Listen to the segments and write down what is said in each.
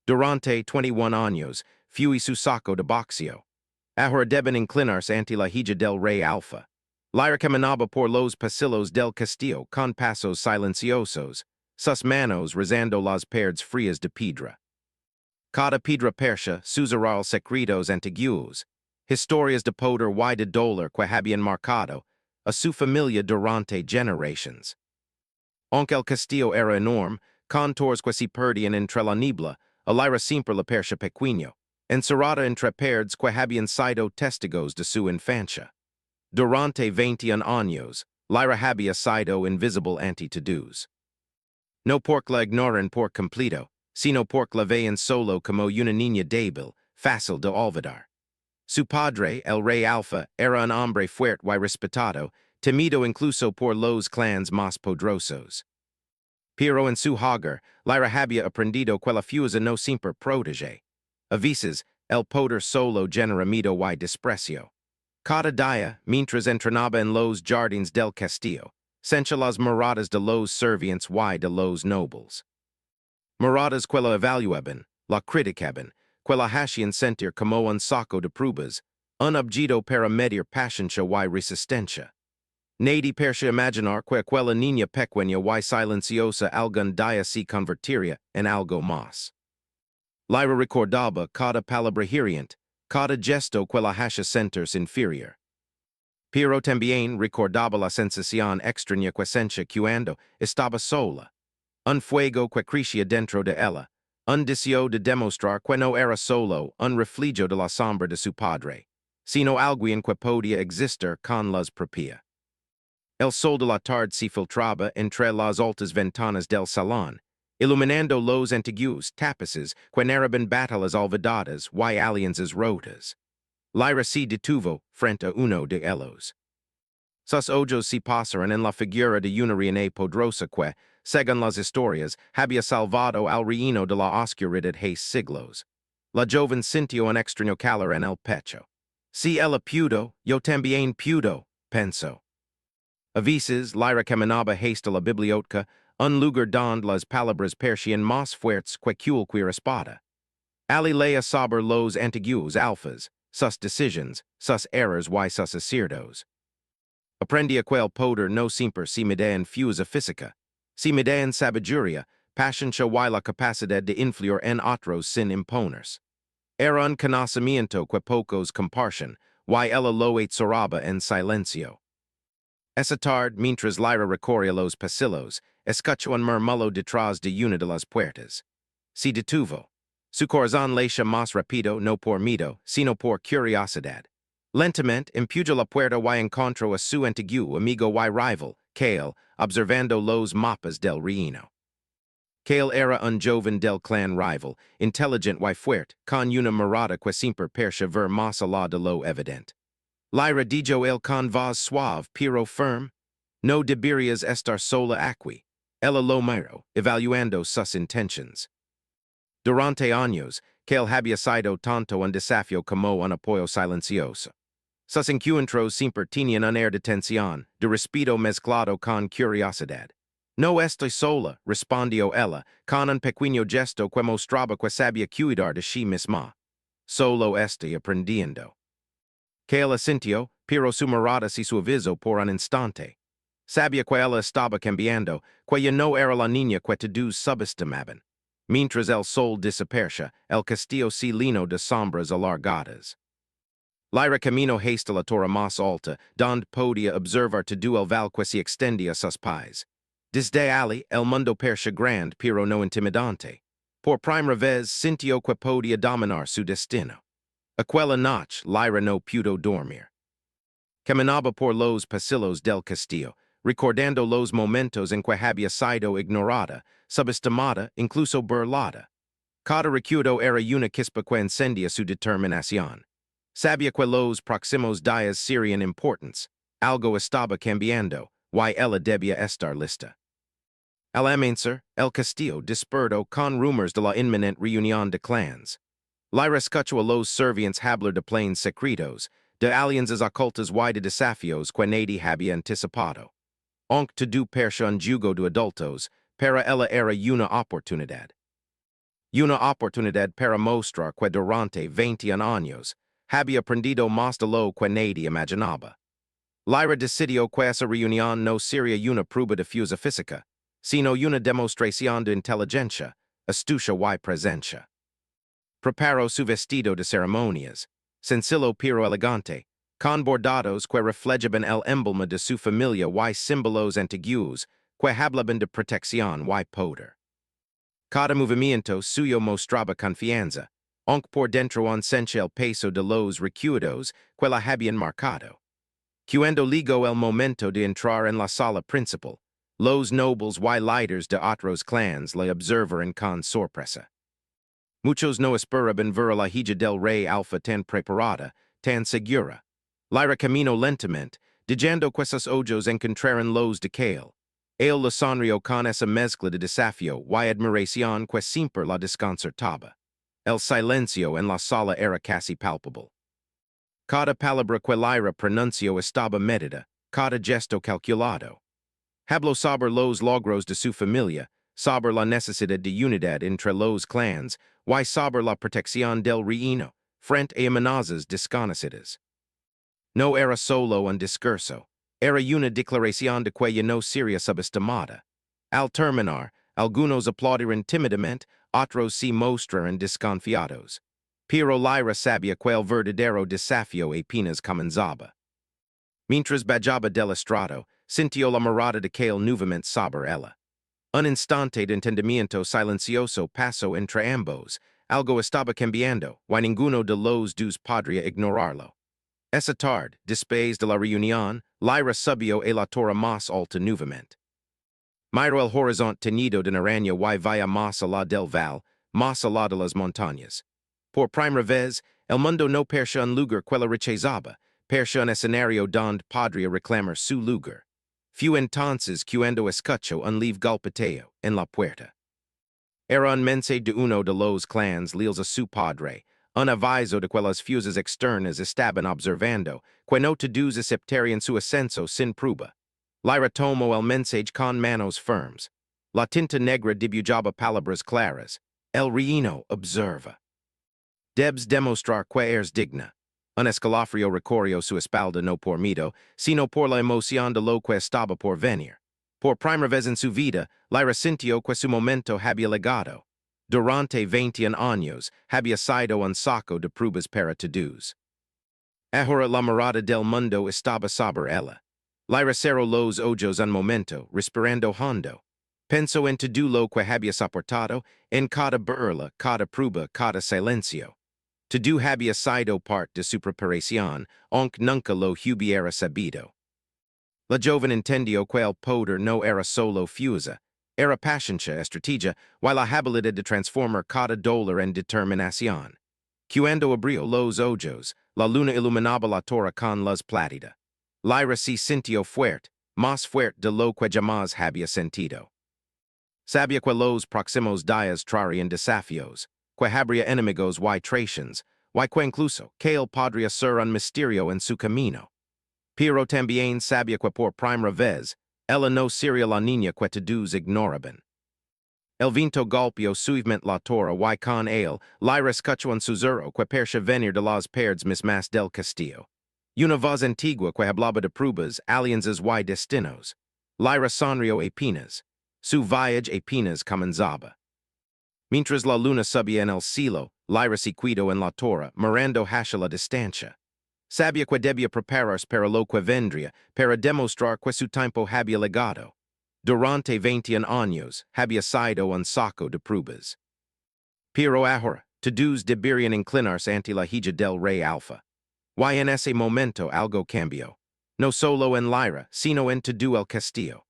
Durante 21 años, fui su saco de boxeo. Ahora deben inclinarse ante la hija del rey alfa. Lyra caminaba por los pasillos del castillo con pasos silenciosos, sus manos rezando las paredes frías de piedra. Cada piedra persia susurral secretos antiguos, historias de poder y de dolor que habían marcado a su familia durante generations. Aunque el castillo era enorme, contours que se perdían entre la niebla, Lyra siempre la persia pequeño, encerrada entre paredes que habían sido testigos de su infancia. Durante 21 años, Lyra había sido invisible ante todos. No porque la ignoran por completo, sino porque la veían solo como una niña débil, fácil de olvidar. Su padre, el rey Alfa, era un hombre fuerte y respetado, temido incluso por los clans más poderosos. Pero en su hogar, Lyra había aprendido que la fuerza no siempre protege. A veces, el poder solo genera miedo y desprecio. Cada día, mientras entrenaba en los jardines del castillo, sentía las miradas de los servientes y de los nobles. Miradas que la evaluaban, la criticaban, que la hacían sentir como un saco de pruebas, un objeto para medir paciencia y resistencia. Nadie persia imaginar que aquella niña pequeña y silenciosa algún día se convertiría en algo más. Lyra recordaba cada palabra hiriente, cada gesto que la hacía sentirse inferior. Pero también recordaba la sensación extraña que sentía cuando estaba sola. Un fuego que crecía dentro de ella, un deseo de demostrar que no era solo un reflejo de la sombra de su padre, sino alguien que podía existir con luz propia. El sol de la tarde se filtraba entre las altas ventanas del salón, iluminando los antiguos tapices que narraban batallas olvidadas y alianzas rotas. Lyra se detuvo frente a uno de ellos. Sus ojos se pasaron en la figura de una reina poderosa que, según las historias, había salvado al reino de la oscuridad hace siglos. La joven sintió un extraño calor en el pecho. Si ella pudo, yo también pudo, pensó. A veces, Lyra caminaba hacia la biblioteca, un lugar donde las palabras persian más fuertes que cualquier espada. Ali leía sobre los antiguos alfas, sus decisiones, sus errores y sus aciertos. Aprendía que el poder no siempre se mide en fuerza física, se mide en sabiduría, paciencia y la capacidad de influir en otros sin imponerse. Era un conocimiento que pocos comparten, y ella lo exoraba en silencio. Esa tarde, mientras Lyra recorría los pasillos, escuchó un murmullo detrás de una de las puertas. Se detuvo. Su corazón latía más rápido no por miedo, sino por curiosidad. Lentamente empujó la puerta y encontró a su antiguo amigo y rival, Kale, observando los mapas del reino. Kale era un joven del clan rival, inteligente y fuerte, con una mirada que siempre parecía ver más allá de lo evidente. Lyra dijo el con voz suave pero firme, no deberías estar sola aquí. Ella lo miró, evaluando sus intentions. Durante años, Kale había sido tanto un desafío como un apoyo silencioso. Sus encuentros siempre tenían un air de tensión, de respeto mezclado con curiosidad. No estoy sola, respondió ella, con un pequeño gesto que mostraba que sabía cuidar de sí misma. Solo estoy aprendiendo. Kale asintió, pero su mirada se suavizó por un instante. Sabía que ella estaba cambiando, que ya no era la niña que todos subestimaban. Mientras el sol desaparecía, el castillo se llenó de sombras alargadas. Lyra caminó hacia la torre más alta, donde podía observar todo el val que se extendía a sus pies. Desde allí, el mundo parecía grande pero no intimidante. Por primera vez sintió que podía dominar su destino. Aquella noche, Lyra no pudo dormir. Caminaba por los pasillos del castillo, recordando los momentos en que había sido ignorada, subestimada, incluso burlada. Cada recuerdo era una chispa que encendía su determinación. Sabía que los próximos días serían importantes, algo estaba cambiando, y ella debía estar lista. Al amanecer, el castillo despertó con rumores de la inminente reunión de clans. Lyra escuchó a los servientes hablar de planes secretos, de alianzas ocultas y de desafíos que nadie había anticipado. Aunque todo parecía un juego de adultos, para ella era una oportunidad. Una oportunidad para mostrar que durante 21 años había aprendido más de lo que nadie imaginaba. Lyra decidió que esa reunión no sería una prueba de fuerza física, sino una demostración de inteligencia, astucia y presencia. Preparó su vestido de ceremonias, sencillo pero elegante, con bordados que reflejaban el emblema de su familia y símbolos antiguos que hablaban de protección y poder. Cada movimiento suyo mostraba confianza, aunque por dentro sentía el peso de los recuerdos que la habían marcado. Cuando llegó el momento de entrar en la sala principal, los nobles y líderes de otros clans le observaron con sorpresa. Muchos no esperaban ver a la hija del rey Alpha tan preparada, tan segura. Lyra caminó lentamente, dejando que sus ojos encontraran los de Kale. Él le sonrió con esa mezcla de desafío y admiración que siempre la desconcertaba. El silencio en la sala era casi palpable. Cada palabra que Lyra pronunció estaba medida, cada gesto calculado. Habló sobre los logros de su familia, sobre la necesidad de unidad entre los clans, y sobre la protección del reino, frente a amenazas desconocidas. No era solo un discurso, era una declaración de que no sería subestimada. Al terminar, algunos aplaudieron tímidamente, otros se mostraron desconfiados. Pero Lyra sabía que el verdadero desafío apenas comenzaba. Mientras bajaba del estrado, sintió la mirada de Kale nuevamente sobre ella. Un instante de entendimiento silencioso pasó entre ambos. Algo estaba cambiando, y ninguno de los dos podría ignorarlo. Esa tarde, después de la reunión, Lyra subió a la torre más alta nuevamente. Miró el horizonte teñido de naranja y vaya más allá del val, más allá de las montañas. Por primera vez, el mundo no parecía un lugar que la rechazaba, parecía un escenario donde podría reclamar su lugar. Fue entonces cuando escuchó un leve golpeteo en la puerta. Era un mensaje de uno de los clans leales a su padre, un aviso de que las fuerzas externas estaban observando, que no todos aceptarían su ascenso sin prueba. Lyra tomó el mensaje con manos firmes. La tinta negra dibujaba palabras claras. El reino observa. Debes demostrar que eres digna. Un escalofrío recorrió su espalda no por miedo, sino por la emoción de lo que estaba por venir. Por primera vez en su vida, Lyra sintió que su momento había llegado. Durante 21 años, había sido un saco de pruebas para todos. Ahora la mirada del mundo estaba sobre ella. Lyra cerró los ojos un momento, respirando hondo. Pensó en todo lo que había soportado, en cada burla, cada prueba, cada silencio. Todo había sido parte de su preparación, aunque nunca lo hubiera sabido. La joven entendió que el poder no era solo fuerza, era paciencia, estrategia, y la habilidad de transformar cada dolor en determinación. Cuando abrió los ojos, la luna iluminaba la torre con luz plátida. Lyra se sintió fuerte, más fuerte de lo que jamás había sentido. Sabía que los próximos días traerían desafíos, que habría enemigos y traiciones, y que incluso Kale podría ser un misterio en su camino. Pero también sabía que por primera vez, ella no sería la niña que todos ignoraban. El viento golpeó suavemente la torre y con él, Lyra escuchó un susurro que parecía venir de las paredes mismas del castillo. Una voz antigua que hablaba de pruebas, alianzas y destinos. Lyra sonrió apenas. Su viaje apenas comenzaba. Mientras la luna subía en el cielo, Lyra se quedó en la torre, mirando hacia la distancia. Sabía que debía prepararse para lo que vendría, para demostrar que su tiempo había llegado. Durante 21 años, había sido un saco de pruebas. Pero ahora, todos deberían inclinarse ante la hija del rey Alpha. Y en ese momento algo cambió. No solo en Lyra, sino en todo el castillo.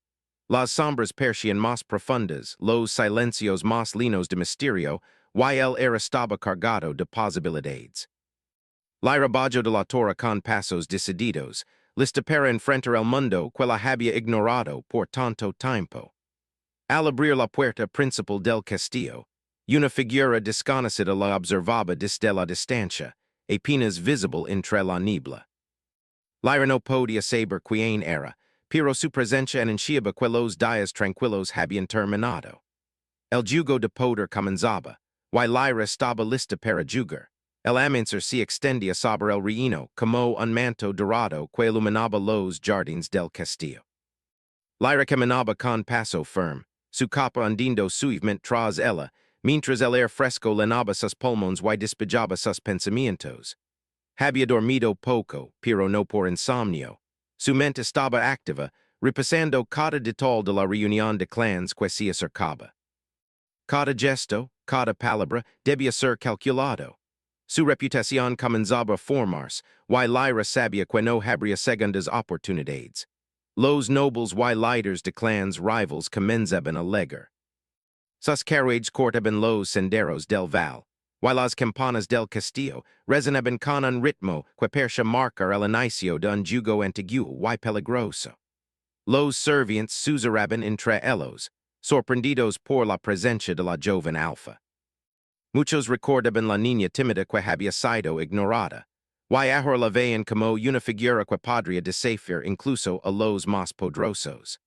Las sombras parecían más profundas, los silencios más llenos de misterio, y el aire estaba cargado de posibilidades. Lyra bajó de la torre con pasos decididos, lista para enfrentar el mundo que la había ignorado por tanto tiempo. Al abrir la puerta principal del castillo, una figura desconocida la observaba desde la distancia, apenas visible entre la niebla. Lyra no podía saber quién era, pero su presencia anunciaba que los días tranquilos habían terminado. El juego de poder comenzaba, y lyra staba lista para jugar. El amincer si extendia sobre el reino, como un manto dorado que iluminaba los jardines del castillo. Lyra caminaba con paso firme, su capa hundiendo suavemente tras ella, mientras el aire fresco llenaba sus pulmones y despejaba sus pensamientos. Había dormido poco, pero no por insomnio. Su mente estaba activa, repasando cada detalle de la reunión de clans que se acercaba. Cada gesto, cada palabra debía ser calculado. Su reputación comenzaba a formarse, y Lyra sabía que no habría segundas oportunidades. Los nobles y líderes de clans rivals comenzaban a llegar. Sus carruajes cortaban los senderos del val, y las campanas del castillo resonaban con un ritmo que parecía marcar el inicio de un juego antiguo y peligroso. Los servientes susurraban entre ellos, sorprendidos por la presencia de la joven alfa. Muchos recordaban la niña tímida que había sido ignorada, y ahora la veían como una figura que podría desafiar incluso a los más poderosos.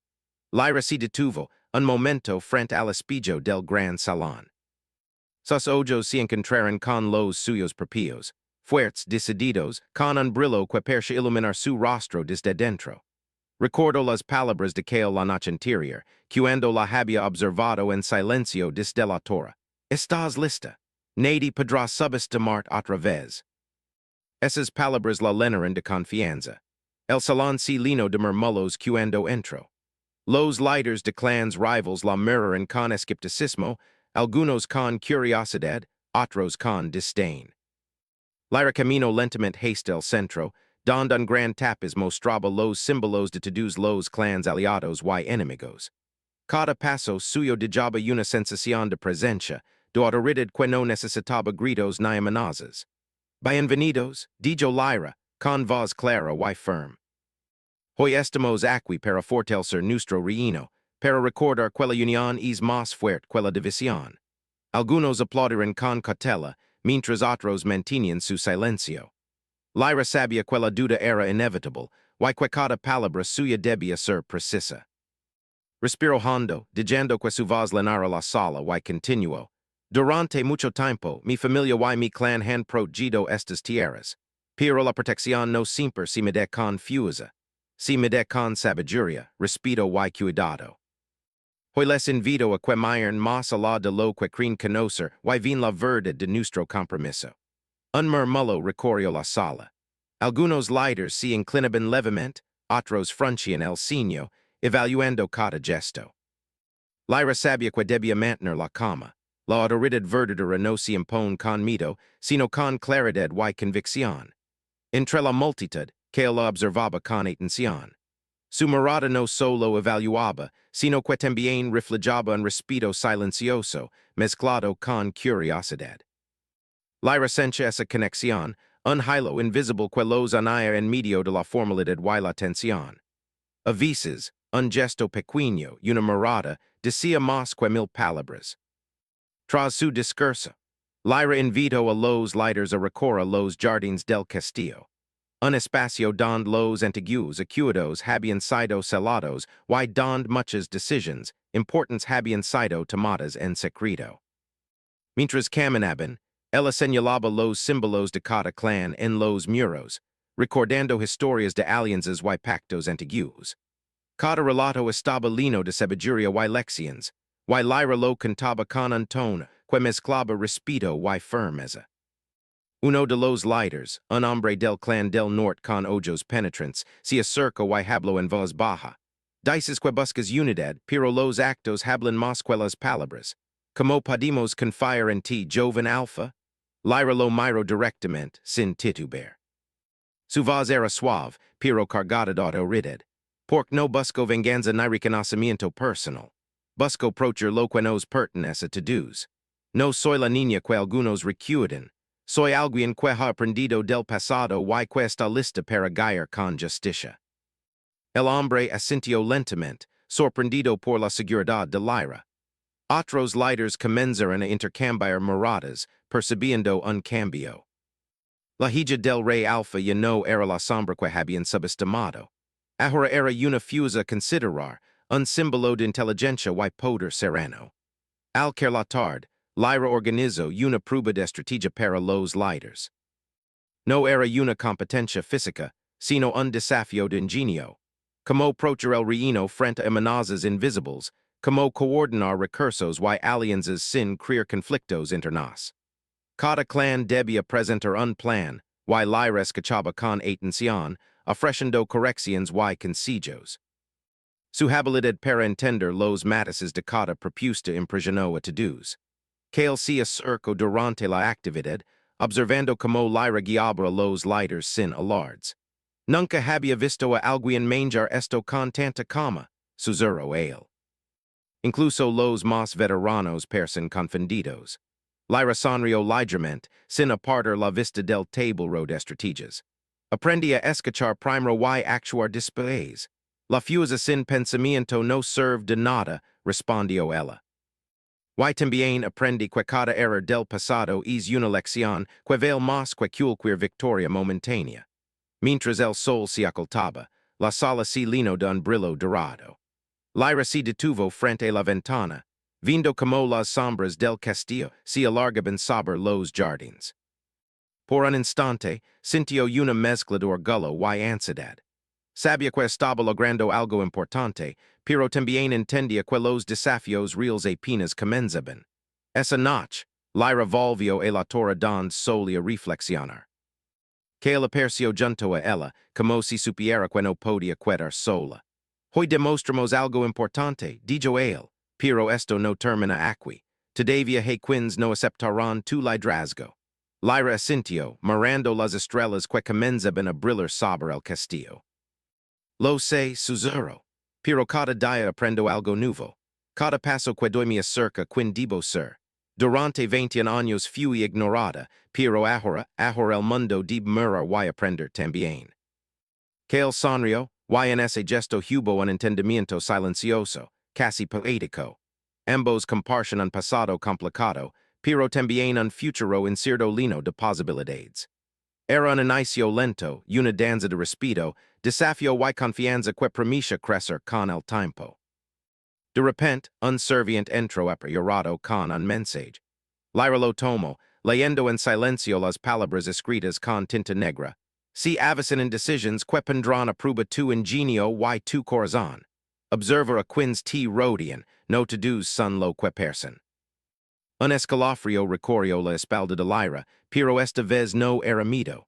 Lyra se detuvo un momento frente al espejo del gran salón. Sus ojos se encontraron con los suyos propios, fuertes, decididos, con un brillo que parecía iluminar su rostro desde dentro. Recordó las palabras de Kale la noche anterior, cuando la había observado en silencio desde la torre. ¿Estás lista? Nadie podrá subestimarte otra vez. Esas palabras la llenaron de confianza. El salón se llenó de murmullos cuando entró. Los líderes de clans rivals la miraron con escepticismo, algunos con curiosidad, otros con disdain. Lyra caminó lentamente hacia el centro, donde un gran tapiz mostraba los símbolos de todos los clans aliados y enemigos. Cada paso suyo dejaba una sensación de presencia, de autoridad que no necesitaba gritos ni amenazas. Bienvenidos, dijo Lyra, con voz clara y firme. Hoy estamos aquí para fortalecer nuestro reino, para recordar que la unión es más fuerte que la división. Algunos aplaudieron con cautela, mientras otros mantenían su silencio. Lyra sabía que la duda era inevitable, y que cada palabra suya debía ser precisa. Respiró hondo, dejando que su voz llenara la sala, y continuó. Durante mucho tiempo, mi familia y mi clan han protegido estas tierras, pero la protección no siempre se mide con fuerza. Se mide con sabiduría, respeto y cuidado. Hoy les invito a que miren más allá de lo que creen conocer y ven la verdad de nuestro compromiso. Un murmullo recorrió la sala. Algunos líderes se inclinaban levemente, otros fruncían el ceño, evaluando cada gesto. Lyra sabía que debía mantener la calma. La autoridad verdadera no se impone con miedo, sino con claridad y convicción. Entre la multitud, que la observaba con atención. Su mirada no solo evaluaba, sino que también reflejaba un respeto silencioso, mezclado con curiosidad. Lyra sentía esa conexión, un hilo invisible que los unía en medio de la formalidad y la tensión. A veces, un gesto pequeño y una mirada decía más que mil palabras. Tras su discurso, Lyra invitó a los líderes a recorrer los jardines del castillo. Un espacio donde los antiguos acuerdos habían sido selados y donde muchas decisiones importantes habían sido tomadas en secreto. Mientras caminaban, ella señalaba los símbolos de cada clan en los muros, recordando historias de alianzas y pactos antiguos. Cada relato estaba lleno de sabiduría y lecciones, y Lyra lo contaba con un tono que mezclaba respeto y firmeza. Uno de los líderes, un hombre del clan del norte con ojos penetrantes, se acercó y habló en voz baja. Dices que buscas unidad, pero los actos hablan más que las palabras. ¿Cómo podemos confiar en ti, joven alfa? Lyra lo miró directamente, sin titubear. Su voz era suave, pero cargada de autoridad. Porque no busco venganza ni reconocimiento personal. Busco proteger lo que nos pertenece a todos. No soy la niña que algunos recuerdan. Soy alguien que ha aprendido del pasado y que está lista para guiar con justicia. El hombre asintió lentamente, sorprendido por la seguridad de Lyra. Otros líderes comenzaron a intercambiar miradas, percibiendo un cambio. La hija del rey Alfa ya no era la sombra que habían subestimado. Ahora era una fusa considerar, un símbolo de inteligencia y poder sereno. Al caer la tarde, Lyra organizo una prueba de estrategia para los leaders. No era una competencia física, sino un desafío de ingenio. Como proteger el reino frente a amenazas invisibles, como coordinar recursos y alianzas sin crear conflictos internos. Cada clan debía presentar un plan, y Lyra escuchaba con atención, ofreciendo correcciones y consejos. Su habilidad para entender los matices de cada propuesta impresionó a todos. Kale se acercó durante la actividad, observando como Lyra guiaba a los leaders sin alardes. Nunca había visto a alguien manjar esto con tanta calma, susurró él. Incluso los más veteranos parecen confundidos. Lyra sonrió ligeramente, sin apartar la vista del tablero de estrategias. Aprendí a escuchar primero y actuar después. La fuerza sin pensamiento no serve de nada, respondió ella. Y también aprendí que cada error del pasado es una lección que vale más que cualquier victoria momentánea. Mientras el sol se ocultaba, la sala se llenó de un brillo dorado. Lyra se detuvo frente a la ventana, viendo como las sombras del castillo se alargaban sobre los jardines. Por un instante, sintió una mezcla de orgullo y ansiedad. Sabía que estaba logrando algo importante, pero también entendía que los desafíos reales apenas comenzaban. Esa noche, Lyra volvió a la torre donde solía reflexionar. Que él apareció junto a ella, como si supiera que no podía quedar sola. Hoy demostramos algo importante, dijo él, pero esto no termina aquí. Todavía hay quienes no aceptarán tu liderazgo. Lyra asintió, mirando las estrellas que comenzaban a brillar sobre el castillo. Lo sé, susurró, pero cada día aprendo algo nuevo. Cada paso que doy me acerca quien debo ser. Durante 21 años fui ignorada, pero ahora el mundo debe mirar y aprender también. Que el sonrió, y en ese gesto hubo un entendimiento silencioso, casi poético. Ambos comparten un pasado complicado, pero también un futuro incierto lleno de posibilidades. Era un inicio lento, una danza de respeto, desafío y confianza que permitía crecer con el tiempo. De repente, un serviente entró apresurado con un mensaje. Lyra lo tomó, leyendo en silencio las palabras escritas con tinta negra. Si avicen indecisions que pondrán a prueba tu ingenio y tu corazón. Observer a quins te rodian, no todos son lo que parecen. Un escalofrío recorrió la espalda de Lyra, pero esta vez no era miedo.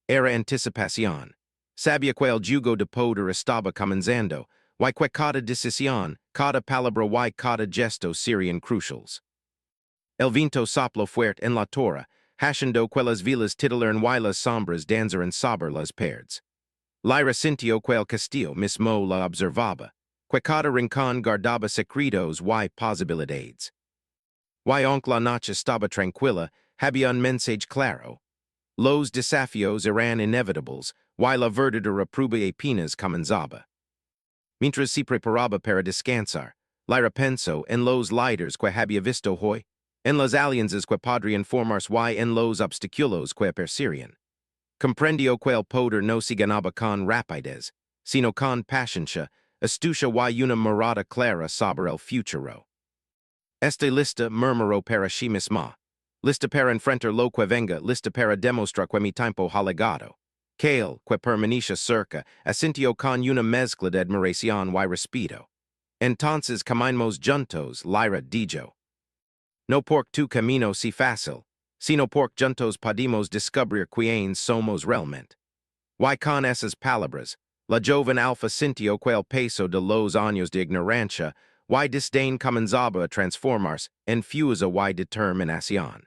Era anticipación. Sabía que el jugo de poder estaba comenzando, y que cada decisión, cada palabra y cada gesto serían cruciales. El viento sopló fuerte en la torre, haciendo que las vilas titilaran y las sombras danzaran sobre las paredes. Lyra sintió que el castillo mismo la observaba, que cada rincón guardaba secretos y posibilidades. Y aunque la noche estaba tranquila, había un mensaje claro. Los desafíos eran inevitables, y la verdadera prueba apenas comenzaba. Mientras se preparaba para descansar, Lyra pensó en los leaders que había visto hoy, en las alianzas que podrían formarse y en los obstáculos que aparecerían. Comprendió que el poder no se ganaba con rapidez, sino con paciencia, astucia y una mirada clara sobre el futuro. Esta lista murmuró para sí misma. Lista para enfrentar lo que venga, lista para demostrar que mi tiempo ha llegado. Kale, que permanecía cerca, asintió con una mezcla de admiración y respeto. Entonces caminamos juntos, Lyra dijo. No por tu camino si fácil, sino por juntos podemos descubrir quién somos realmente. Y con esas palabras, la joven alfa sintió que el peso de los años de ignorancia y disdain comenzaba a transformarse en fuerza y determinación.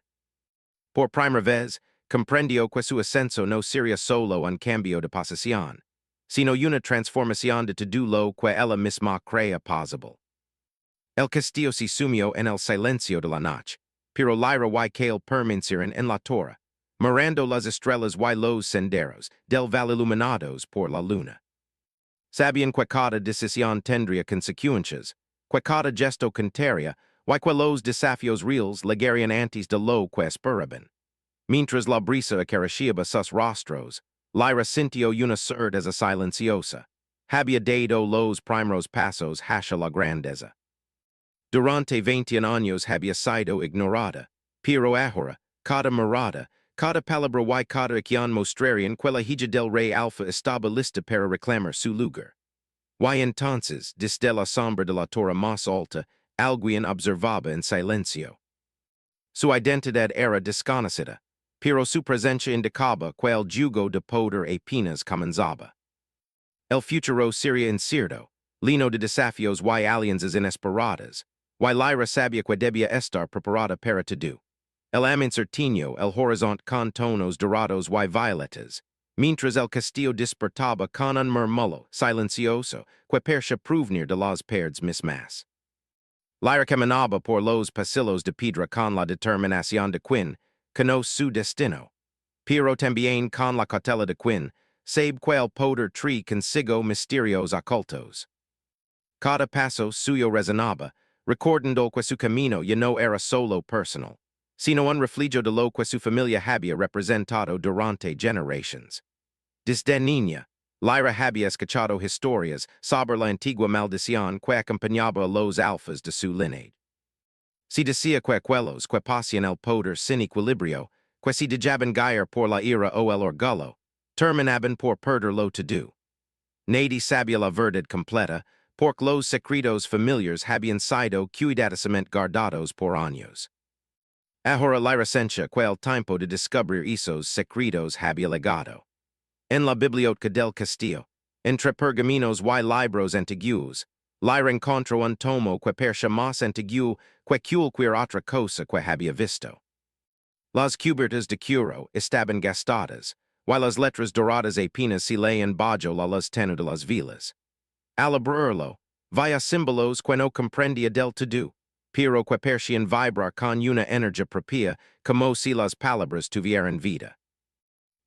Por primera vez, comprendió que su ascenso no sería solo un cambio de posición, sino una transformación de todo lo que ella misma creía posible. El castillo se sumió en el silencio de la noche, pero Lyra y Kale permanecieron en la torre, mirando las estrellas y los senderos del valle iluminados por la luna. Sabían que cada decisión tendría consecuencias, que cada gesto contaría, y que los desafíos reales llegarían antes de lo que esperaban. Mientras la brisa acariciaba sus rostros, Lyra sintió una certeza silenciosa. Había dado los primeros pasos hacia la grandeza. Durante 20 años había sido ignorada, pero ahora, cada mirada, cada palabra y cada acción mostrarían que la hija del rey Alpha estaba lista para reclamar su lugar. Y entonces, desde la sombra de la torre más alta, alguien observaba en silencio. Su identidad era desconocida, pero su presencia indicaba que el juego de poder apenas comenzaba. El futuro sería incierto, lleno de desafíos y alianzas inesperadas, y Lyra sabía que debía estar preparada para todo. El incertino, el horizonte con tonos dorados y violetas, mientras el castillo despertaba con un murmullo silencioso que parecía provenir de las paredes mismas. Lyra caminaba por los pasillos de piedra con la determinación de quien conoce su destino, pero también con la cautela de quien sabe que el poder trae consigo misterios ocultos. Cada paso suyo resonaba, recordando que su camino ya no era solo personal, sino un reflejo de lo que su familia había representado durante generaciones. Desde niña, Lyra había escuchado historias sobre la antigua maldición que acompañaba a los alfas de su linaje. Se decía que aquellos que poseían el poder sin equilibrio, que se dejaban guiar por la ira o el orgullo, terminaban por perderlo todo. Nadie sabía la verdad completa, porque los secretos familiares habían sido cuidadosamente guardados por años. Ahora Lyra sentía que el tiempo de descubrir esos secretos había llegado. En la biblioteca del castillo, entre pergaminos y libros antiguos, Lyra encontró un tomo que parecía más antiguo que cualquier otra cosa que había visto. Las cubiertas de cuero estaban gastadas, y las letras doradas apenas se leían bajo la luz tenue de las velas. Al abrirlo, vaya símbolos que no comprendía del todo, pero que parecían vibrar con una energía propia como si las palabras tuvieran vida.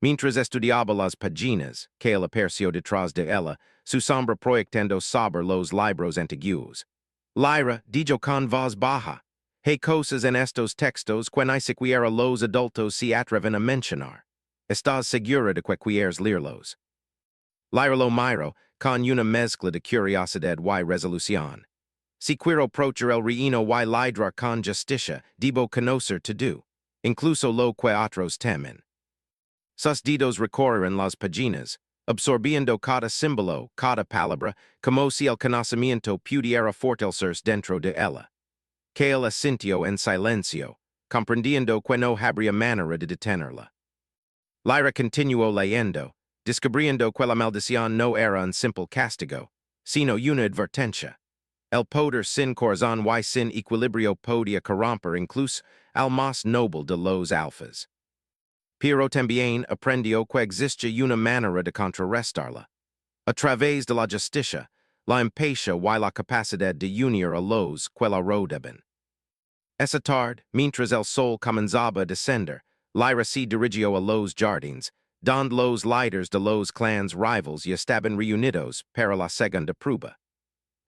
Mientras estudiaba las páginas, que él apareció detrás de ella, su sombra proyectando sobre los libros antiguos. Lyra dijo con voz baja, hay cosas en estos textos que ni siquiera los adultos se atreven a mencionar. ¿Estás segura de que quieres leerlos? Lyra lo miró, con una mezcla de curiosidad y resolución. Si quiero approachar el reino y lidrar con justicia, debo conocer todo, incluso lo que otros temen. Sus dedos recorren las páginas, absorbiendo cada símbolo, cada palabra, como si el conocimiento pudiera fortalecerse dentro de ella. Que él asintió en silencio, comprendiendo que no habría manera de detenerla. Lyra continuó leyendo, descubriendo que la maldición no era un simple castigo, sino una advertencia. El poder sin corazón y sin equilibrio podía corromper incluso al más noble de los alfas. Pero también aprendió que existe una manera de contrarrestarla. A través de la justicia, la empatia y la capacidad de unir a los que la rodeaban. Esa tarde, mientras el sol comenzaba a descender, Lyra se dirigió a los jardines, donde los líderes de los clans rivals ya estaban reunidos para la segunda prueba.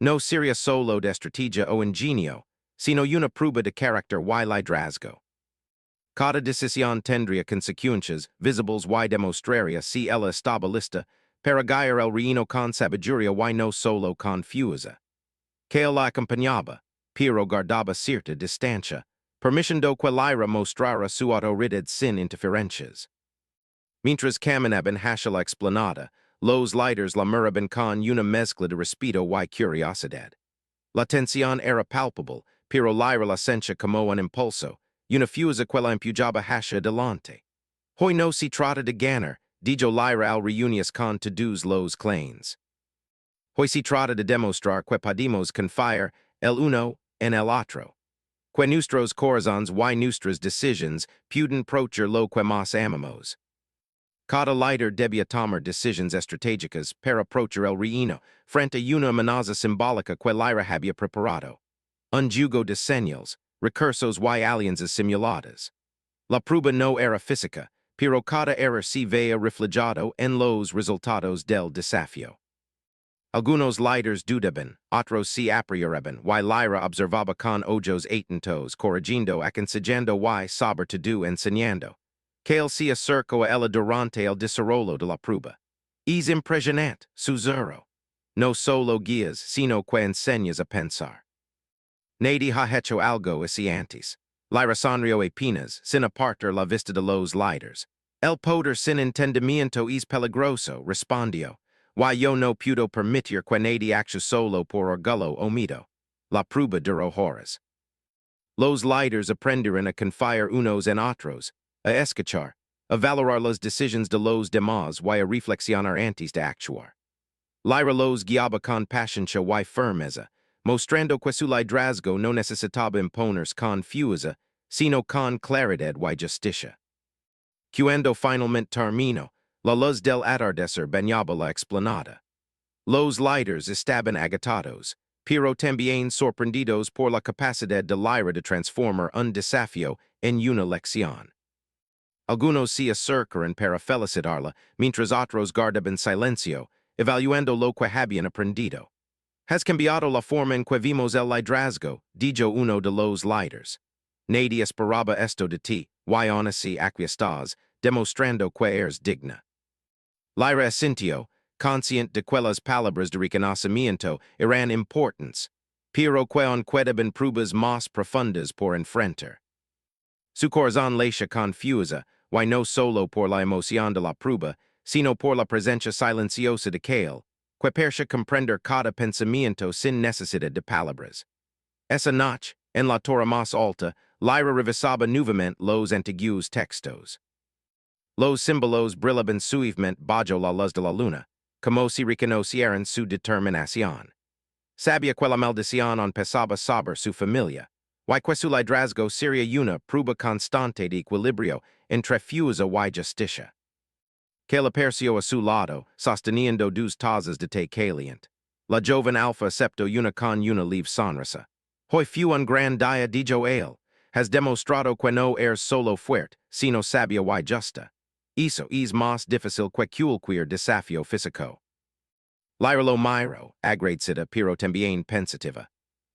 No sería solo de estrategia o ingenio, sino una prueba de carácter y liderazgo. Cada decisión tendría consecuencias visibles y demostraría si ella estaba lista para guiar el reino con sabiduría y no solo con fuerza. Que él la acompañaba, pero guardaba cierta distancia, permitiendo que Lyra mostrara su autoridad sin interferencias. Mientras caminaban hacia la explanada, los líderes la miraban con una mezcla de respeto y curiosidad. La tensión era palpable, pero Lyra la sentía como un impulso, una fuerza que la empujaba hacia adelante. Hoy no se trata de ganar, dijo Lyra al reunirse con todos los clans. Hoy se trata de demostrar que podemos confiar el uno en el otro. Que nuestros corazones y nuestras decisiones pueden proteger lo que más amamos. Cada líder debía tomar decisiones estratégicas para approachar el reino frente a una amenaza simbólica que Lyra había preparado. Un juego de señales, recursos y alianzas simuladas. La prueba no era física, pero cada error se veía reflejado en los resultados del desafío. Algunos líderes dudaban, otros se aprieraban, y Lyra observaba con ojos atentos, corrigiendo, aconsejando y sobre todo enseñando. Que él se acercó a ella durante el desarrollo de la prueba. Es impresionante, su zero. No solo guías, sino que enseñas a pensar. Nadi ha hecho algo isi antes. Lyra sanrio apenas, sin aparter la vista de los liders. El poder sin entendimiento es peligroso, respondio. Y yo no puedo permitir que nadie actue solo por orgullo omido. La prueba duro horas. Los liders aprendieron a confiar unos en otros, a escuchar, a valorar las decisions de los demás y a reflexionar antes de actuar. Lyra los guiaba con paciencia y firmeza, mostrando que su liderazgo no necesitaba imponerse con fuerza, sino con claridad y justicia. Cuando finalmente terminó, la luz del atardecer bañaba la explanada. Los liders estaban agitados, pero también sorprendidos por la capacidad de Lyra de transformar un desafío en una lección. Algunos se acercaron para felicitarla, mientras otros guardaban silencio, evaluando lo que habían aprendido. Has cambiado la forma en que vimos el liderazgo, dijo uno de los liders. Nadie esperaba esto de ti, y aún así aquí estás, demostrando que eres digna. Lyra asintió, consciente de que las palabras de reconocimiento eran importantes, pero que aún quedaban pruebas más profundas por enfrentar. Su corazón latía confusa, y no solo por la emoción de la prueba, sino por la presencia silenciosa de Kale, que parecía comprender cada pensamiento sin necesidad de palabras. Esa noche, en la torre más alta, Lyra revisaba nuevamente los antiguos textos. Los símbolos brillaban suavemente bajo la luz de la luna, como si reconocieran su determinación. Sabía que la maldición empezaba sobre su familia, y que su liderazgo sería una prueba constante de equilibrio entre fuerza y justicia. Que le aperció a su lado, sosteniendo dos tazas de té caliente. La joven alfa aceptó una con una leve sonrisa. Hoy fue un gran día, dijo él. Has demostrado que no eres solo fuerte, sino sabia y justa. Eso es más difícil que cualquier desafío físico. Lyra lo miró, agradecida pero también pensativa.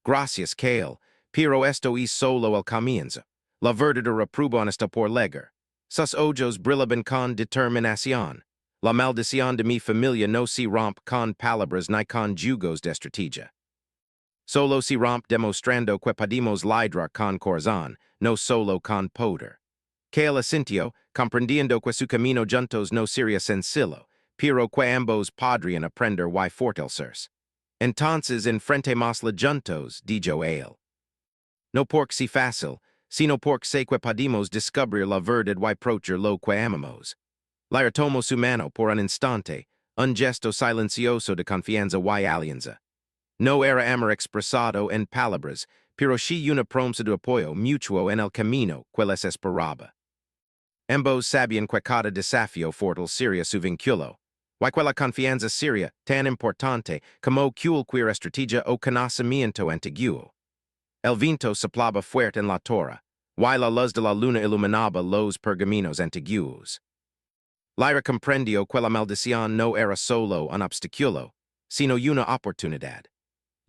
Gracias, Kale, pero esto es solo el comienzo. La verdadera prueba está por llegar. Sus ojos brillaban con determinación. La maldición de mi familia no se rompe con palabras ni con jugos de estrategia. Solo se rompe demostrando que podemos liderar con corazón, no solo con poder. Kale asintió, comprendiendo que su camino juntos no sería sencillo, pero que ambos podrían aprender y fortalecerse. Entonces enfrentemos la juntos, dijo él. No porque sea fácil, sino porque sé que podemos descubrir la verdad y approachar lo que amamos. Lyra tomó su mano por un instante, un gesto silencioso de confianza y alianza. No era amor expresado en palabras, pero sí una promesa de apoyo mutuo en el camino que les esperaba. Ambos sabían que cada desafío fortalecería su vínculo, y que la confianza sería tan importante como cualquier estrategia o conocimiento antiguo. El viento soplaba fuerte en la torre, y la luz de la luna iluminaba los pergaminos antiguos. Lyra comprendió que la maldición no era solo un obstáculo, sino una oportunidad.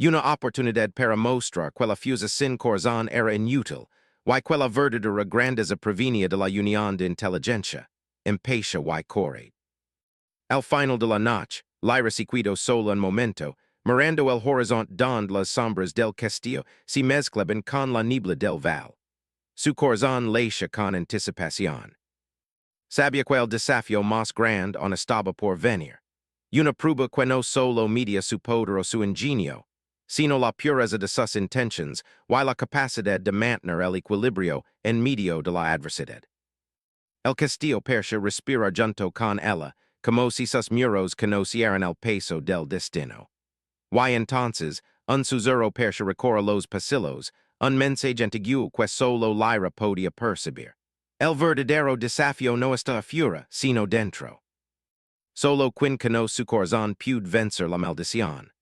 Una oportunidad para mostrar que la fuerza sin corazón era inútil, y que la verdadera grandeza provenía de la unión de inteligencia, empatía y coraje. Al final de la noche, Lyra se quedó sola un momento, mirando el horizonte donde las sombras del castillo se mezclaban con la niebla del val. Su corazón latía con anticipación. Sabía que el desafío más grande aún estaba por venir. Una prueba que no solo medía su poder o su ingenio, sino la pureza de sus intenciones y la capacidad de mantener el equilibrio en medio de la adversidad. El castillo parecía respirar junto con ella, como si sus muros conocieran el peso del destino. Y entonces, un susurro parecía recorrer los pasillos, un mensaje antiguo que solo Lyra podía percibir. El verdadero desafío no está afuera, sino dentro. Solo quien conoce su corazón puede vencer la maldición.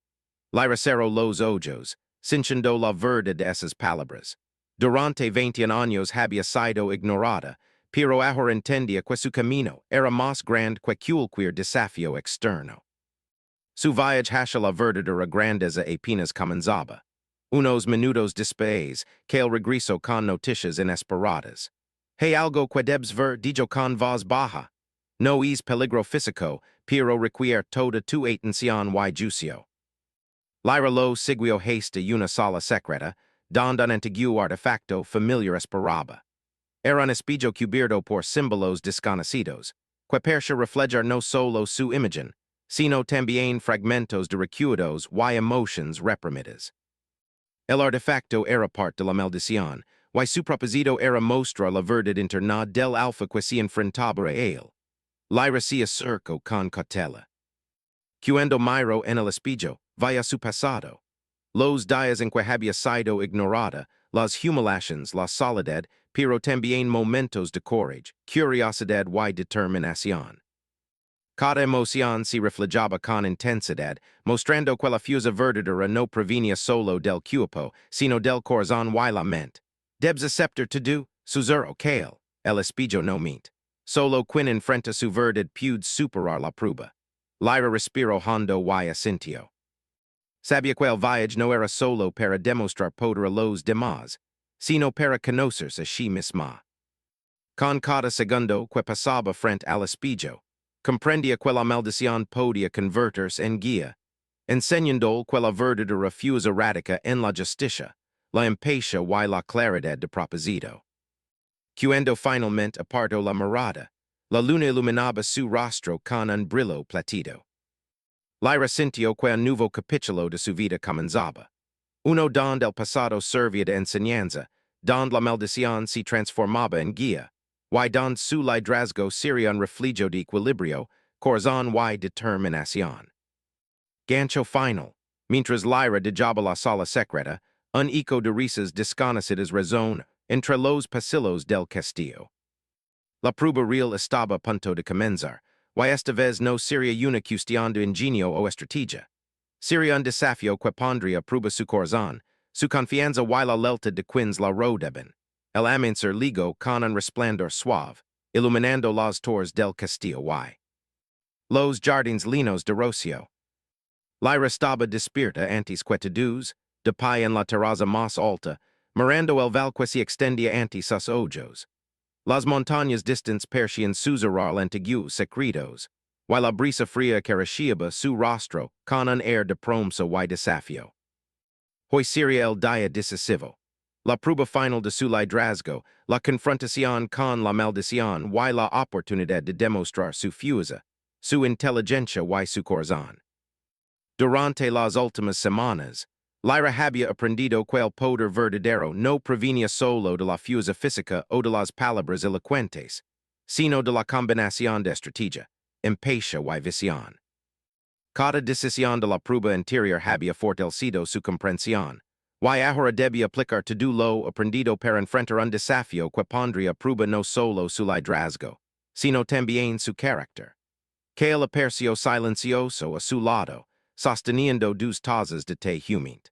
Lyra cerró los ojos, sintiendo la verdad de esas palabras. Durante 21 años había sido ignorada, pero ahora entendía que su camino era más grande que cualquier desafío externo. Su viaje hacia la verdadera grandeza apenas comenzaba. Unos minutos después, Kale regresó con noticias inesperadas. Hay algo que debes ver, dijo con voz baja. No es peligro físico, pero requiere toda tu atención y juicio. Lyra lo siguió hasta una sala secreta, donde antiguo artefacto familiar esperaba. Eran espijo cubierto por símbolos desconocidos, que percha reflejar no solo su imagen, sino también fragmentos de recuerdos y emotions reprimidas. El artefacto era parte de la maldición, y su propósito era mostrar la verdad interna del alfa que se enfrentaba a él. Lyra se acercó con cautela. Cuando miró en el espejo, vaya su pasado. Los días en que había sido ignorada, las humiliaciones, la soledad, pero también momentos de courage, curiosidad y determinación. Cada emoción se reflejaba con intensidad, mostrando que la fuerza verdadera no provenía solo del cuerpo, sino del corazón y la mente. Debes aceptar todo, suzero kale, el espejo no mente. Solo quien enfrenta su verdad puede superar la prueba. Lyra respiró hondo y asintió. Sabía que el viaje no era solo para demostrar poder a los demás, sino para conocerse a sí misma. Con cada segundo que pasaba frente al espejo, comprendía que la maldición podía convertirse en guía, enseñando que la verdadera fuerza radica en la justicia, la impaciencia y la claridad de propósito. Cuando finalmente apartó la mirada, la luna iluminaba su rostro con un brillo plateado. Lyra sintió que un nuevo capítulo de su vida comenzaba. Uno donde el pasado servía de enseñanza, donde la maldición se transformaba en guía, y donde su liderazgo sería un reflejo de equilibrio, corazón y determinación. Gancho final. Mientras Lyra dejaba la sala secreta, un eco de risas desconocidas resonó entre los pasillos del castillo. La prueba real estaba a punto de comenzar, y esta vez no sería una cuestión de ingenio o estrategia. Sería un desafío que pondría a prueba su corazón, su confianza y la lealtad de quienes la rodeaban. El amanecer ligó con un resplandor suave, iluminando las torres del castillo y los jardines linos de rocio. Lyra estaba despierta antes que todos, de pie en la terraza más alta, mirando el val que se extendía ante sus ojos. Las montañas distantes parecían susurrar antiguos secretos, while la brisa fría acariciaba su rostro con un air de promesa y desafío. Hoy sería el día decisivo, la prueba final de su liderazgo, la confrontación con la maldición y la oportunidad de demostrar su fuerza, su inteligencia y su corazón. Durante las últimas semanas, Lyra había aprendido que el poder verdadero no provenía solo de la fuerza física o de las palabras elocuentes, sino de la combinación de estrategia, impaciencia y visión. Cada decisión de la prueba interior había fortalecido su comprensión, y ahora debía aplicar todo lo aprendido para enfrentar un desafío que pondría a prueba no solo su liderazgo, sino también su carácter. Que él apareció silencioso a su lado, sosteniendo dos tazas de té humilde.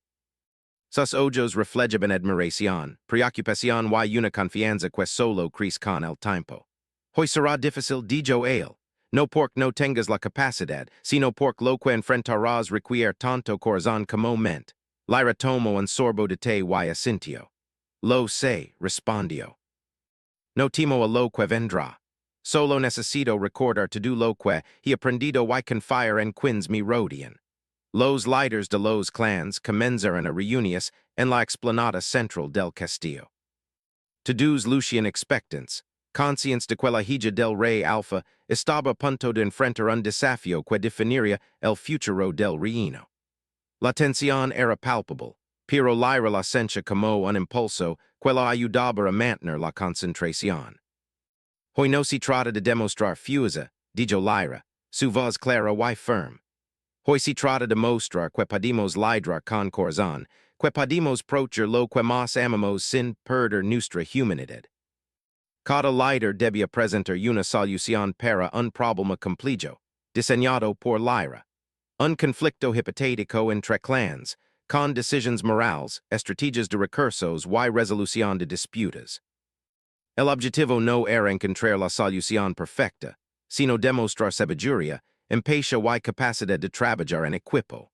Sus ojos reflejaban admiración, preocupación y una confianza que solo crece con el tiempo. Hoy será difícil, dijo él, no porque no tengas la capacidad, sino porque lo que enfrentarás requiere tanto corazón como mente. Lyra tomó un sorbo de té y asintió. Lo sé, respondió. No temo a lo que vendrá. Solo necesito recordar todo lo que he aprendido y confiar en quienes me rodean. Los líderes de los clans comenzaron a reunirse en la explanada central del castillo. Todos lucían expectants, conscientes de que la hija del rey Alpha estaba a punto de enfrentar un desafío que definiría el futuro del reino. La tensión era palpable, pero Lyra la sentía como un impulso que la ayudaba a mantener la concentración. Hoy no se trata de demostrar fuerza, dijo Lyra, su voz clara y firme. Hoy se trata de mostrar que podemos liderar con corazón, que podemos proteger lo que más amamos sin perder nuestra humanidad. Cada líder debía presentar una solución para un problema complejo, diseñado por Lyra. Un conflicto hipotético entre clans, con decisiones morales, estrategias de recursos y resolución de disputas. El objetivo no era encontrar la solución perfecta, sino demostrar sabiduría, impaciencia y capacidad de trabajar en equipo.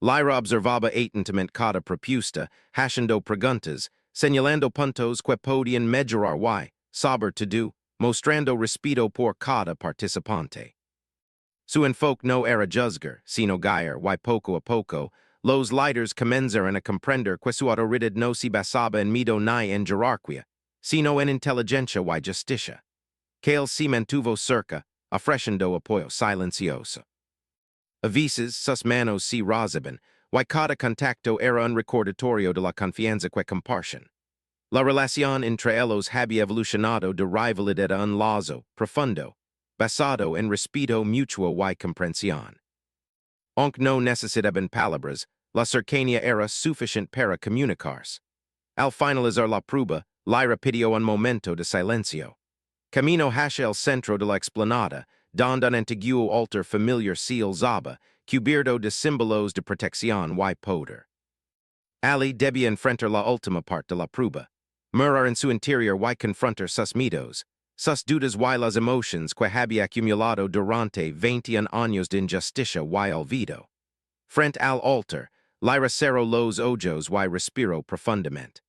Lyra observaba atentamente cada propuesta, haciendo preguntas, señalando puntos que podían mejorar y, sobre todo, mostrando respeto por cada participante. Su enfoque no era juzgar, sino guiar y poco a poco, Los liders commenzer and a comprender quesuado ridid no si basaba en mido ni en jerarquia, sino en inteligencia y justicia. Cale si mantuvo cerca, ofreciendo apoyo silencioso. A veces, sus manos si razaban, y cada contacto era un recordatorio de la confianza que comparten. La relación entre ellos había evolucionado de rivalidad a un lazo profundo, basado en respeto mutuo y comprensión. Aunque no necesitaban palabras, la cercanía era suficiente para comunicarse. Al finalizar la prueba, Lyra pidió un momento de silencio. Camino hacia el centro de la explanada, donde un antiguo altar familiar se alzaba, cubierto de símbolos de protección y poder. Ali debía enfrentar la última parte de la prueba, mirar en su interior y confrontar sus miedos, sus dudas y las emociones que había acumulado durante 21 años de injusticia y olvido. Frente al altar, Lyra cerró los ojos y respiró profundamente.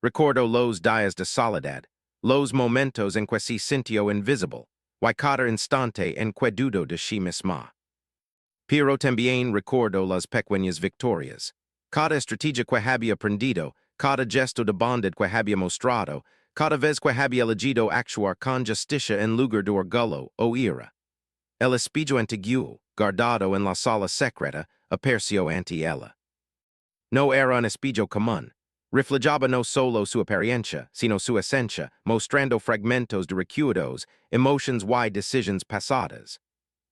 Recordó los días de soledad, los momentos en que se sintió invisible, y cada instante en que dudó de sí misma. Pero también recordó las pequeñas victorias. Cada estrategia que había aprendido, cada gesto de bondad que había mostrado, cada vez que había elegido actuar con justicia en lugar de orgullo o ira. El espejo antiguo, guardado en la sala secreta, apareció ante ella. No era un espejo común. Reflejaba no solo su apariencia, sino su esencia, mostrando fragmentos de recuerdos, emotions y decisiones pasadas.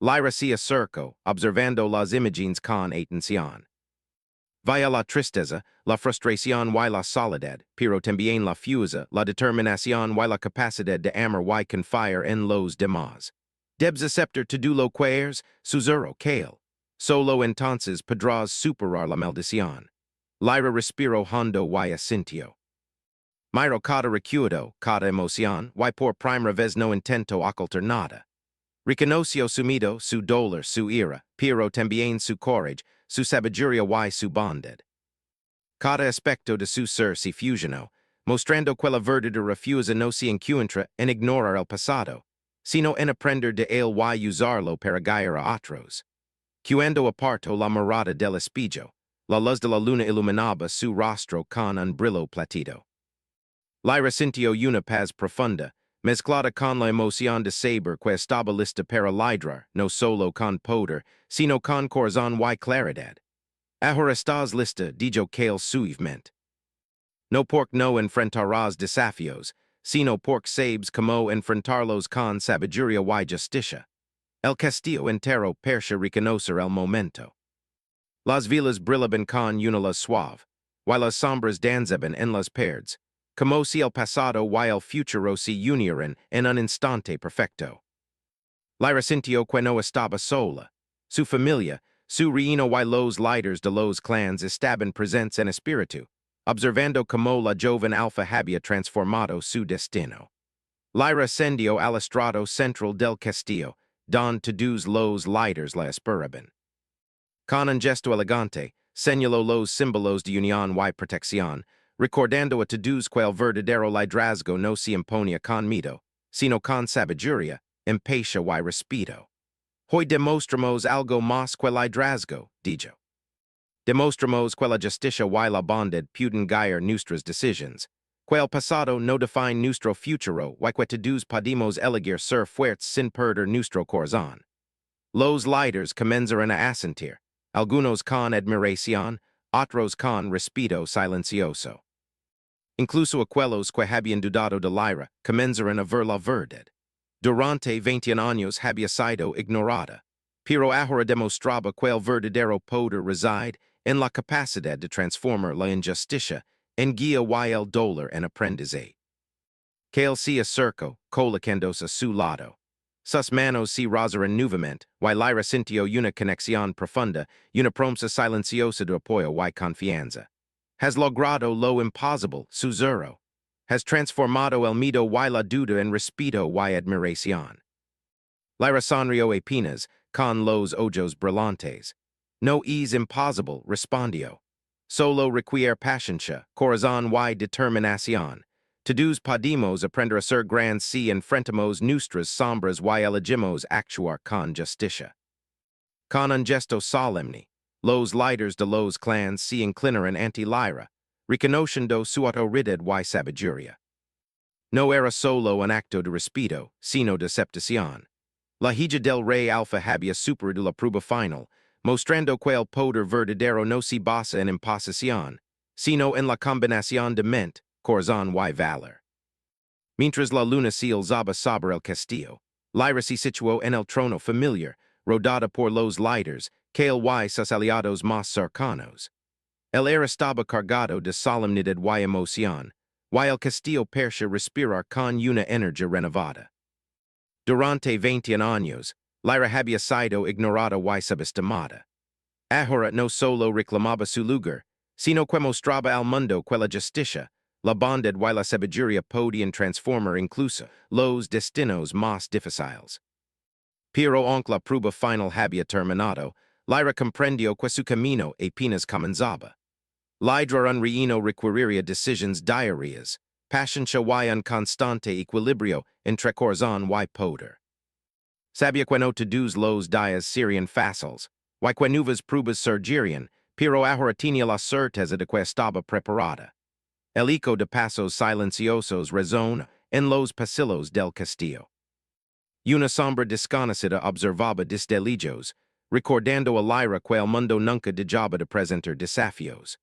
Lyra se acercó, observando las imágenes con atención. Vaya la tristeza, la frustración y la soledad, pero también la fuerza, la determinación y la capacidad de amar y confiar en los demás. Debes aceptar todo lo que eres, susurró Cale. Solo entonces podrás superar la maldición. Lyra respiró hondo y asintió. Miro cada recuerdo, cada emoción, y por primera vez no intento ocultar nada. Reconoció su miedo, su dolor, su ira, pero también su courage, su sabiduría y su bondad. Cada aspecto de su ser se fusionó, mostrando que la verdadera fuerza no se encuentra en ignorar el pasado, sino en aprender de él y usarlo para guiar a otros. Cuando apartó la mirada del espejo, la luz de la luna iluminaba su rostro con un brillo platido. Lyra sintió una paz profunda, mezclada con la emoción de saber que estaba lista para lidrar, no solo con poder, sino con corazón y claridad. Ahora estás lista, dijo Cale suavemente. No porque no enfrentarás desafíos, sino porque sabes cómo enfrentarlos con sabiduría y justicia. El castillo entero parecía reconocer el momento. Las velas brillaban con una luz suave, y las sombras danzaban en las paredes, como si el pasado y el futuro se unieran en un instante perfecto. Lyra sintió que no estaba sola. Su familia, su reino y los líderes de los clans estaban presentes en espíritu, observando cómo la joven alfa había transformado su destino. Lyra ascendió al estrado central del castillo, donde todos los líderes la esperaban. Con un gesto elegante, señaló los símbolos de unión y protección, recordando a todos que el verdadero liderazgo no se imponía con miedo, sino con sabiduría, empatía y respeto. Hoy demostramos algo más que liderazgo, dijo. Demostramos que la justicia y la bondad pueden guiar nuestras decisiones, que el pasado no define nuestro futuro y que todos podemos elegir ser fuertes sin perder nuestro corazón. Los líderes comenzaron a asentir, algunos con admiración, otros con respeto silencioso. Incluso aquellos que habían dudado de Lyra comenzaron a ver la verdad. Durante 21 años había sido ignorada, pero ahora demostraba que el verdadero poder reside en la capacidad de transformar la injusticia en guía y el dolor en aprendizaje. Cale se acercó, colocándose a su lado. Sus manos se rozaron nuevamente, y Lyra sintió una conexión profunda, una promesa silenciosa de apoyo y confianza. Has logrado lo imposible, susurró. Has transformado el miedo y la duda en respeto y admiración. Lyra sonrió apenas, con los ojos brillantes. No es imposible, respondió. Solo requiere paciencia, corazón y determinación. Todos podemos aprender a ser grandes si enfrentamos nuestras sombras y elegimos actuar con justicia. Con un gesto solemne, los liders de los clans si inclinaran anti-lyra, reconociendo su autoridad y sabiduría. No era solo un acto de respeto, sino de aceptación. La hija del rey Alpha había superado la prueba final, mostrando que el poder verdadero no se basa en imposición, sino en la combinación de mente, corazón y valor. Mientras la luna se alzaba sobre el castillo, Lyra se situó en el trono familiar, rodada por los liders, que el y sus aliados más cercanos. El aire estaba cargado de solemnidad y emoción, y el castillo parecía respirar con una energía renovada. Durante 21 años, Lyra había sido ignorada y subestimada. Ahora no solo reclamaba su lugar, sino que mostraba al mundo que la justicia, la bondad y la sabiduría podían transformar incluso los destinos más difíciles. Pero aunque la prueba final había terminado, Lyra comprendió que su camino apenas comenzaba. Lydra un reino requeriría decisiones diarias, paciencia y un constante equilibrio entre corazón y poder. Sabía que no todos los días serían fáciles, y que nuevas pruebas surgirían, pero ahora tenía la certeza de que estaba preparada. El eco de pasos silenciosos resonó en los pasillos del castillo. Una sombra desconocida observaba desde lejos, recordando a Lyra que el mundo nunca dejaba de presentar desafíos.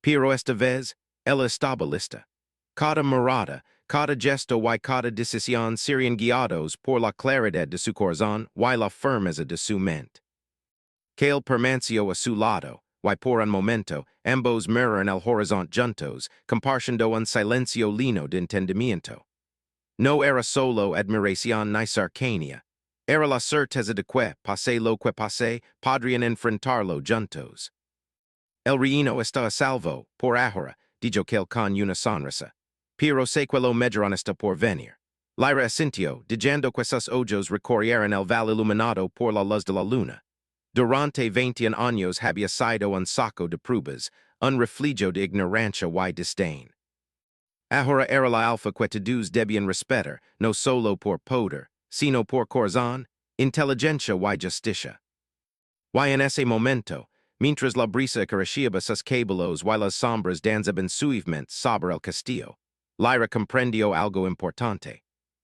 Pero esta vez, ella estaba lista. Cada mirada, cada gesto y cada decisión serían guiados por la claridad de su corazón y la firmeza de su mente. Que él permaneció a su lado, y por un momento, ambos miraron el horizonte juntos, compartiendo un silencio lleno de entendimiento. No era solo admiración ni cercanía, era la certeza de que, pase lo que pase, podrían enfrentarlo juntos. El reino está a salvo, por ahora, dijo él con una sonrisa. Pero sé que lo mejor está por venir. Lyra asintió, diciendo que sus ojos recorrieron el valle iluminado por la luz de la luna. Durante 21 años había sido un saco de pruebas, un refugio de ignorancia y desdén. Ahora era la alfa que todos debían respetar, no solo por poder, sino por corazón, inteligencia y justicia. Y en ese momento, mientras la brisa acariciaba sus cabellos y las sombras danzaban suavemente sobre el castillo, Lyra comprendió algo importante.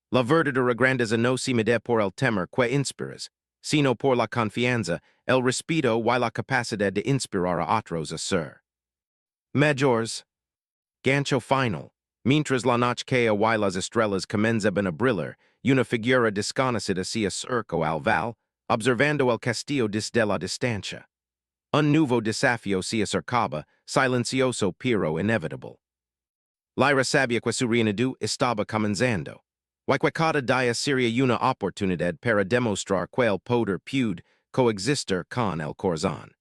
La verdadera grandeza no se mide por el temor que inspiras, sino por la confianza, el respeto y la capacidad de inspirar a otros a ser. Majors. Gancho final. Mientras la noche caía y las estrellas comenzaban a brillar, una figura desconocida se acercó al val, observando el castillo desde la distancia. Un nuevo desafío se acercaba, silencioso pero inevitable. Lyra sabía que su reinado estaba comenzando, y que cada día sería una oportunidad para demostrar que el poder puede coexistir con el corazón.